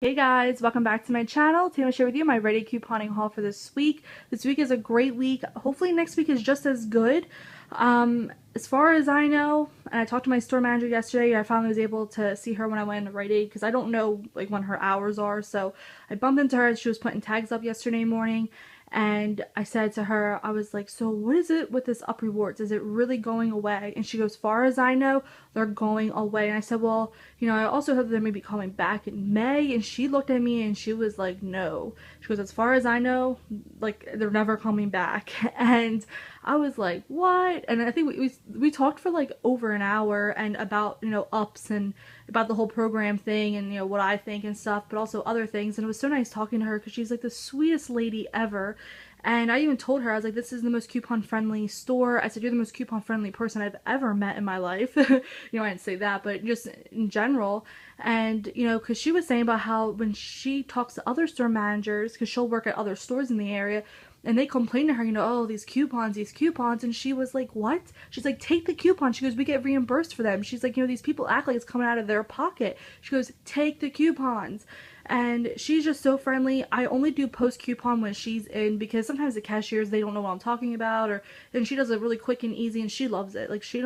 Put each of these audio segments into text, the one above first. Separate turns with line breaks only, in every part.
Hey guys, welcome back to my channel. Today I'm going to share with you my Rite couponing haul for this week. This week is a great week. Hopefully next week is just as good. As far as I know, and I talked to my store manager yesterday, I finally was able to see her when I went to Rite Aid because I don't know like when her hours are. So I bumped into her as she was putting tags up yesterday morning. And I said to her, I was like, so what is it with this up rewards? Is it really going away? And she goes, as far as I know, they're going away. And I said, well, I also hope they may be coming back in May. And she looked at me and she was like, no. She goes, as far as I know, like, they're never coming back. And I was like, what? And I think we talked for like over an hour and about, ups and about the whole program thing and, what I think and stuff, but also other things. And it was so nice talking to her because she's like the sweetest lady ever. And I even told her, I was like, this is the most coupon friendly store. I said, you're the most coupon friendly person I've ever met in my life. I didn't say that, but just in general. And, because she was saying about how when she talks to other store managers, because she'll work at other stores in the area, and they complain to her, oh, these coupons. And she was like, what? She's like, take the coupon. She goes, we get reimbursed for them. She's like, these people act like it's coming out of their pocket. She goes, take the coupons. And she's just so friendly. I only do post coupon when she's in because sometimes the cashiers, they don't know what I'm talking about, and she does it really quick and easy and she loves it. Like, she's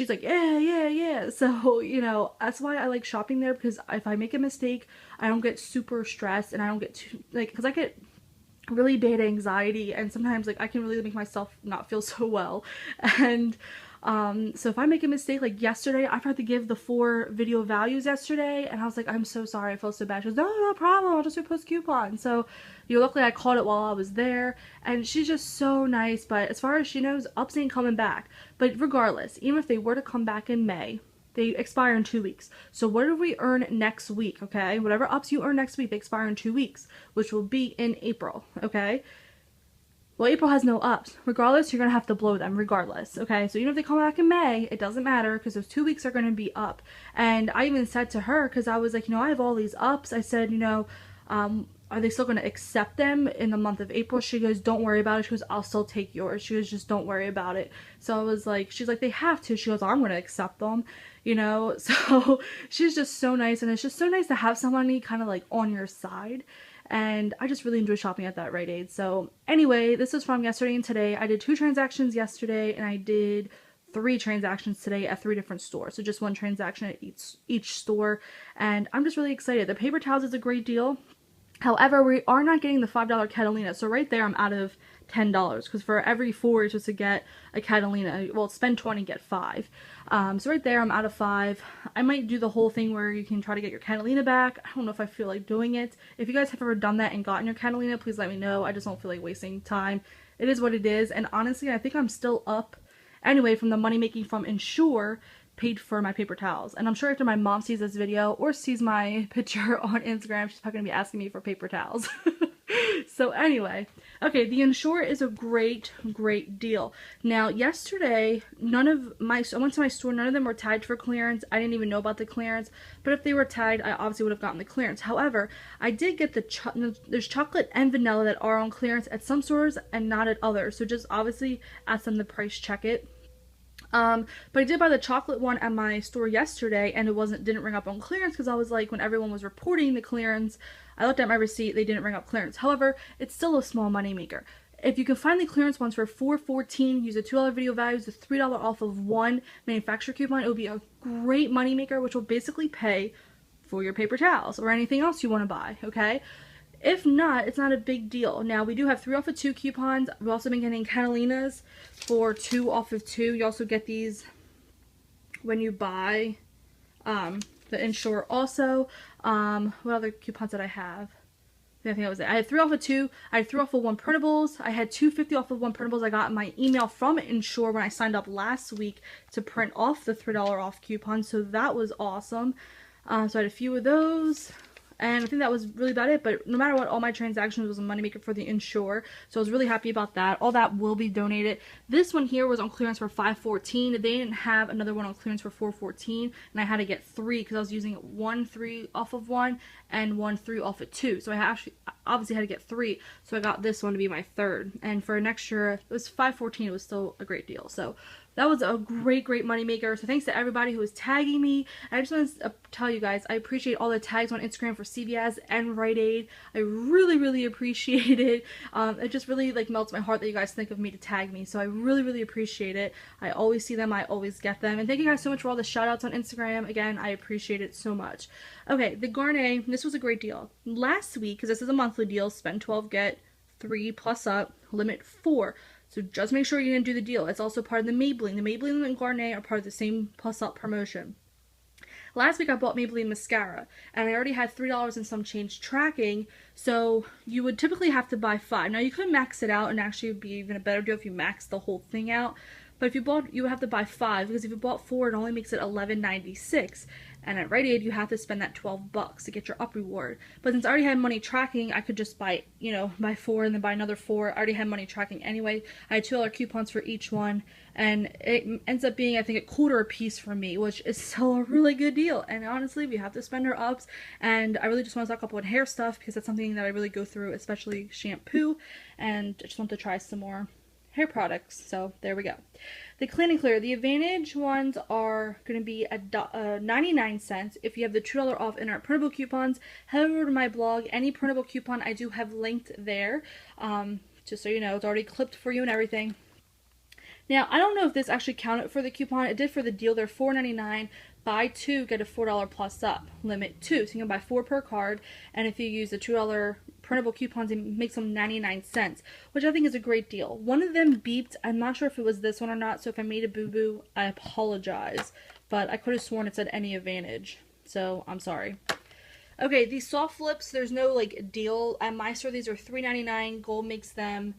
like, yeah. So, that's why I like shopping there, because if I make a mistake, I don't get super stressed and I don't get too, like, because I get really bad anxiety and sometimes like I can really make myself not feel so well. And so if I make a mistake, like yesterday I forgot to give the 4 video values yesterday, and I was like, I'm so sorry, I felt so bad. She goes, no problem, I'll just repost coupon. So luckily I caught it while I was there, and she's just so nice. But as far as she knows, ups ain't coming back. But regardless, even if they were to come back in May, they expire in 2 weeks. So what do we earn next week, okay? Whatever ups you earn next week, they expire in 2 weeks, which will be in April, okay? Well, April has no ups. Regardless, you're going to have to blow them regardless, okay? So even if they come back in May, it doesn't matter because those 2 weeks are going to be up. And I even said to her, because I was like, I have all these ups. I said, are they still going to accept them in the month of April? She goes, don't worry about it. She goes, I'll still take yours. She goes, just don't worry about it. So I was like, she's like, they have to. She goes, I'm going to accept them, So she's just so nice, and it's just so nice to have somebody kind of like on your side. And I just really enjoy shopping at that Rite Aid. So anyway, this is from yesterday and today. I did 2 transactions yesterday, and I did 3 transactions today at 3 different stores. So just 1 transaction at each store. And I'm just really excited. The paper towels is a great deal. However, we are not getting the $5 Catalina, so right there I'm out of $10, because for every 4 you're supposed to get a Catalina. Well, spend 20, get 5. So right there I'm out of 5. I might do the whole thing where you can try to get your Catalina back. I don't know if I feel like doing it. If you guys have ever done that and gotten your Catalina, please let me know. I just don't feel like wasting time. It is what it is, and honestly, I think I'm still up anyway from the money making from Ensure paid for my paper towels. And I'm sure after my mom sees this video or sees my picture on Instagram, she's probably gonna be asking me for paper towels. So anyway, okay, the Ensure is a great deal. Now yesterday, I went to my store, none of them were tagged for clearance. I didn't even know about the clearance, but if they were tagged, I obviously would have gotten the clearance. However, I did get there's chocolate and vanilla that are on clearance at some stores and not at others. So just obviously ask them to price check it. But I did buy the chocolate one at my store yesterday, and it didn't ring up on clearance, because I was like, when everyone was reporting the clearance, I looked at my receipt, they didn't ring up clearance. However, it's still a small money maker. If you can find the clearance ones for $4.14, use a $2 video value, the $3 off of 1 manufacturer coupon, it would be a great money maker, which will basically pay for your paper towels or anything else you want to buy, okay? If not, it's not a big deal. Now, we do have 3 off of 2 coupons. We've also been getting Catalinas for 2 off of 2. You also get these when you buy the Ensure also. What other coupons did I have? I think that was it. I had 3 off of 2. I had 3 off of 1 printables. I had 250 off of 1 printables. I got my email from Ensure when I signed up last week to print off the $3 off coupon. So that was awesome. So I had a few of those. And I think that was really about it, but no matter what, all my transactions was a moneymaker for the Ensure, so I was really happy about that. All that will be donated. This one here was on clearance for $5.14. They didn't have another one on clearance for $4.14, and I had to get 3 because I was using 1 3 off of 1 and 1 3 off of 2. So I obviously had to get 3, so I got this one to be my 3rd. And for an extra, it was $5.14. It was still a great deal. So that was a great money maker. So thanks to everybody who was tagging me. And I just want to tell you guys, I appreciate all the tags on Instagram for CVS and Rite Aid. I really appreciate it. It just really like melts my heart that you guys think of me to tag me. So I really appreciate it. I always see them, I always get them. And thank you guys so much for all the shout outs on Instagram. Again, I appreciate it so much. Okay, the Garnier, this was a great deal. Last week, because this is a monthly deal, spend 12, get 3 plus up, limit 4. So just make sure you didn't do the deal. It's also part of the Maybelline. The Maybelline and Garnier are part of the same plus up promotion. Last week I bought Maybelline mascara, and I already had $3 and some change tracking, so you would typically have to buy 5. Now you could max it out, and actually it would be even a better deal if you max the whole thing out. But if you bought, you would have to buy 5, because if you bought 4, it only makes it $11.96. And at Rite Aid, you have to spend that $12 to get your up reward. But since I already had money tracking, I could just buy, you know, buy 4 and then buy another 4. I already had money tracking anyway. I had $2 coupons for each one, and it ends up being, I think, $1/4 a piece for me, which is still a really good deal. And honestly, we have to spend our ups, and I really just want to stock up on hair stuff because that's something that I really go through, especially shampoo, and I just want to try some more hair products. So there we go. The Clean and Clear, the Advantage ones are going to be at 99 cents. If you have the $2 off in our printable coupons, head over to my blog. Any printable coupon I do have linked there, just so you know, it's already clipped for you and everything. Now, I don't know if this actually counted for the coupon. It did for the deal. They're $4.99. Buy 2, get a $4 plus up. Limit 2. So you can buy 4 per card. And if you use the $2 printable coupons, it makes them 99 cents, which I think is a great deal. One of them beeped. I'm not sure if it was this one or not, so if I made a boo-boo, I apologize. But I could have sworn it said any Advantage, so I'm sorry. Okay, these soft lips, there's no like deal. At my store, these are $3.99. Gold makes them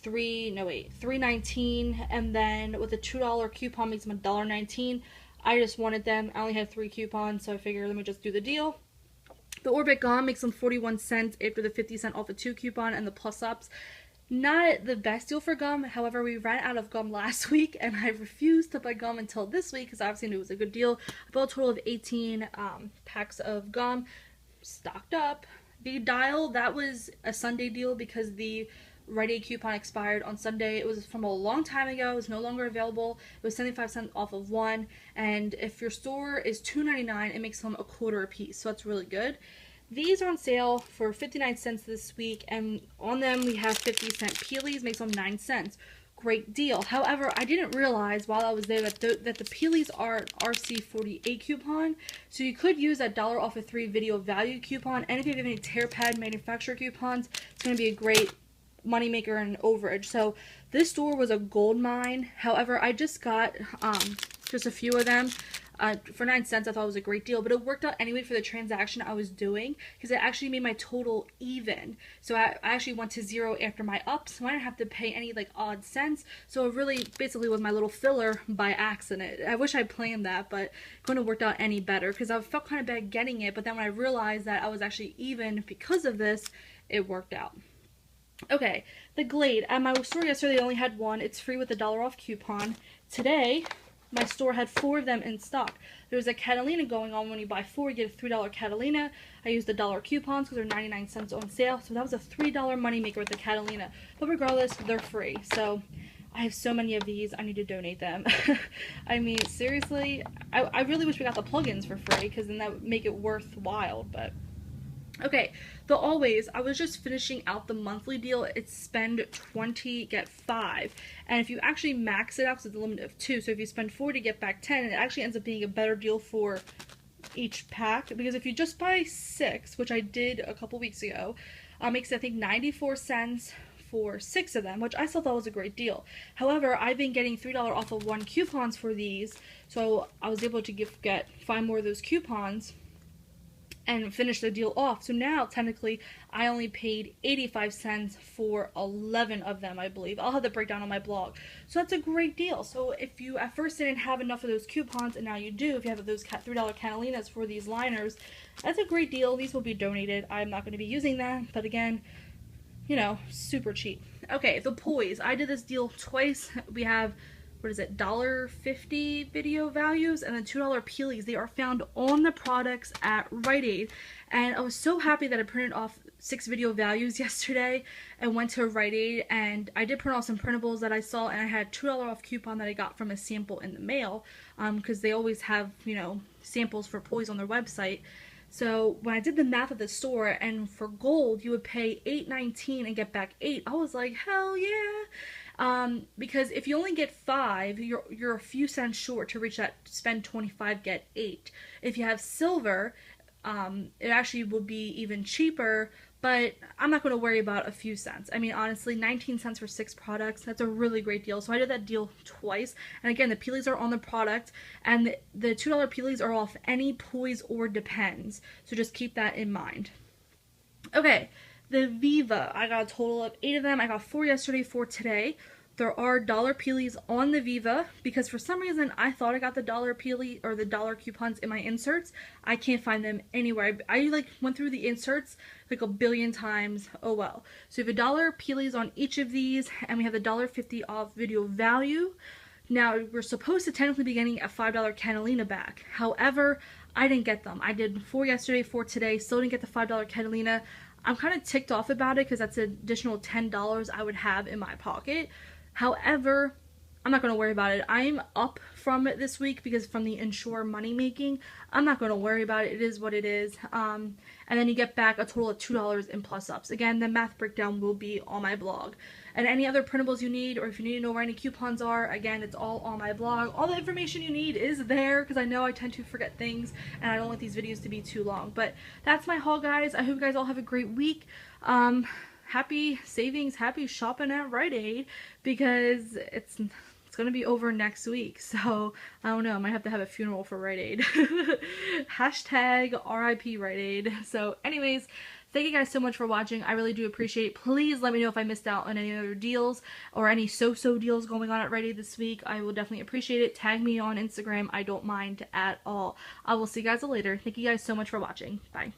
$3.19, and then with a $2 coupon makes them $1.19. I just wanted them. I only had 3 coupons, so I figured let me just do the deal. The Orbit gum makes them 41 cents after the 50 cent off a 2 coupon and the plus ups. Not the best deal for gum. However, we ran out of gum last week, and I refused to buy gum until this week because obviously I knew it was a good deal. I bought a total of 18 packs of gum, stocked up. The Dial, that was a Sunday deal because the Rite Aid coupon expired on Sunday. It was from a long time ago. It was no longer available. It was 75 cents off of 1, and if your store is $2.99, it makes them $1/4 a piece, so that's really good. These are on sale for 59 cents this week, and on them we have 50-cent Peelies, makes them 9 cents. Great deal. However, I didn't realize while I was there that the Peelies are an RC48 coupon, so you could use that $1 off of 3 video value coupon, and if you have any TearPad manufacturer coupons, it's going to be a great moneymaker and overage. So this store was a gold mine. However, I just got just a few of them for 9 cents. I thought it was a great deal, but it worked out anyway for the transaction I was doing because it actually made my total even. So I actually went to 0 after my ups, so I didn't have to pay any like odd cents. So it really basically was my little filler by accident. I wish I planned that, but it couldn't have worked out any better because I felt kind of bad getting it, but then when I realized that I was actually even because of this, it worked out. Okay, the Glade. At my store yesterday, they only had 1. It's free with a $1 off coupon. Today, my store had 4 of them in stock. There was a Catalina going on. When you buy 4, you get a $3 Catalina. I used the $1 coupons because they're 99 cents on sale. So that was a $3 moneymaker with the Catalina. But regardless, they're free. So I have so many of these. I need to donate them. I mean, seriously, I really wish we got the plugins for free because then that would make it worthwhile. But okay, the Always, I was just finishing out the monthly deal. It's spend 20, get 5. And if you actually max it out, because it's a limit of 2, so if you spend 40, get back 10, it actually ends up being a better deal for each pack. Because if you just buy 6, which I did a couple weeks ago, makes, I think, 94 cents for 6 of them, which I still thought was a great deal. However, I've been getting $3 off of 1 coupons for these, so I was able to get 5 more of those coupons and finish the deal off. So now, technically, I only paid 85 cents for 11 of them, I believe. I'll have the breakdown on my blog. So that's a great deal. So if you at first didn't have enough of those coupons, and now you do, if you have those $3 Catalinas for these liners, that's a great deal. These will be donated. I'm not going to be using them, but again, you know, super cheap. Okay, the Poise. I did this deal twice. We have what is it, $1.50 video values and then $2 peelies. They are found on the products at Rite Aid. And I was so happy that I printed off 6 video values yesterday and went to Rite Aid, and I did print off some printables that I saw, and I had $2 off coupon that I got from a sample in the mail, because they always have, you know, samples for toys on their website. So when I did the math at the store, and for gold you would pay $8.19 and get back 8, I was like, hell yeah. Because if you only get 5, you're a few cents short to reach that spend 25 get 8. If you have silver, it actually will be even cheaper, but I'm not going to worry about a few cents. I mean, honestly, 19 cents for 6 products, that's a really great deal. So I did that deal twice. And again, the peelies are on the product, and the $2 peelies are off any Poise or Depends. So just keep that in mind. Okay, the Viva, I got a total of 8 of them. I got 4 yesterday, 4 today. There are dollar peelies on the Viva because for some reason I thought I got the dollar peelie or the dollar coupons in my inserts. I can't find them anywhere. I like went through the inserts like a billion times. Oh well. So we have a dollar peelies on each of these, and we have the $1.50 off video value. Now we're supposed to technically be getting a $5 Catalina back. However, I didn't get them. I did 4 yesterday, 4 today. Still didn't get the $5 Catalina. I'm kind of ticked off about it because that's an additional $10 I would have in my pocket. However, I'm not going to worry about it. I'm up from it this week because from the Ensure money making, I'm not going to worry about it. It is what it is. And then you get back a total of $2 in plus ups. Again, the math breakdown will be on my blog. And any other printables you need, or if you need to know where any coupons are, again, it's all on my blog. All the information you need is there because I know I tend to forget things and I don't want these videos to be too long. But that's my haul, guys. I hope you guys all have a great week. Happy savings, happy shopping at Rite Aid, because it's going to be over next week. So, I don't know, I might have to have a funeral for Rite Aid. Hashtag RIP Rite Aid. So, anyways, thank you guys so much for watching. I really do appreciate it. Please let me know if I missed out on any other deals or any so-so deals going on at Rite Aid this week. I will definitely appreciate it. Tag me on Instagram. I don't mind at all. I will see you guys later. Thank you guys so much for watching. Bye.